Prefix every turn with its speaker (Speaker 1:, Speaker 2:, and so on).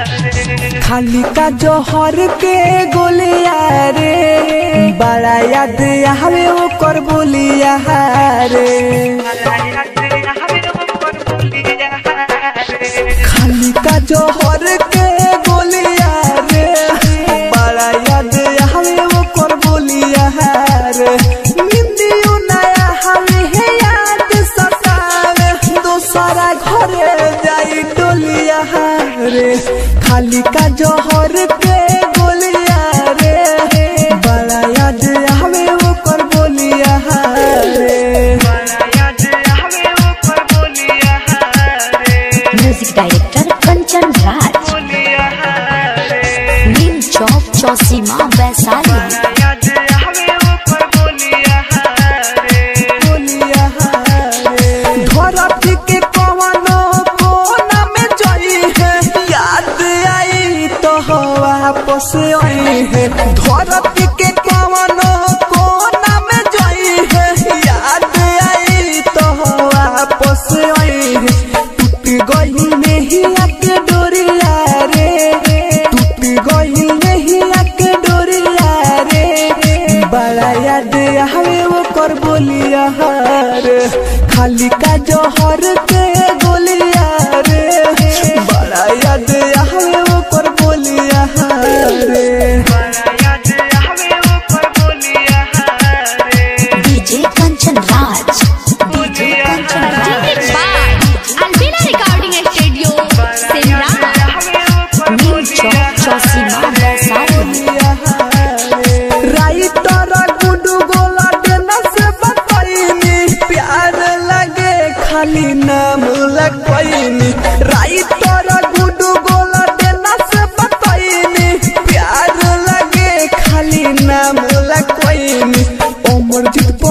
Speaker 1: खाली का जोहर के गोलिया रे बड़ा याद आवे ओकर बोलिया रे। खाली का जोहर के गोलिया रे बड़ा याद आवे ओकर बोलिया रे। निंदियो नया हवे है याद सतावे दोसरा घरे जाई डोलिया रे। खाली का जोहर के गोलिया रे बड़ा याद आवे ओकर बोलिया रे।
Speaker 2: म्यूजिक डायरेक्टर कंचन राज, नीम चौक चौसीमा वैशाली।
Speaker 1: धरती के कवनो कोना में जई है याद आई तो वापस आई है। धरती के कवनो कोना में जई है याद आई तो वापस आई है। टूट गई नहीं आके डोरिया रे, टूट गई नहीं आके डोरिया रे बड़ा याद आवे ओकर बोलिया रे। खाली का जोहर के गोलिया रे बड़ा याद आवे ओकर बोलिया रे।
Speaker 2: DJ Kanchan Raj, DJ Kanchan Raj.
Speaker 3: अलबेला रिकॉर्डिंग स्टूडियो सिमरा,
Speaker 2: नीम चौक चौसीमा वैशाली।
Speaker 1: राइटर गुडू गोला देना से बताइनी प्यार लगे खाली नाम लगवाइनी। राइटर गुडू गोला देना से बताइनी प्यार लगे खाली नाम लगवाइनी। अमरजीत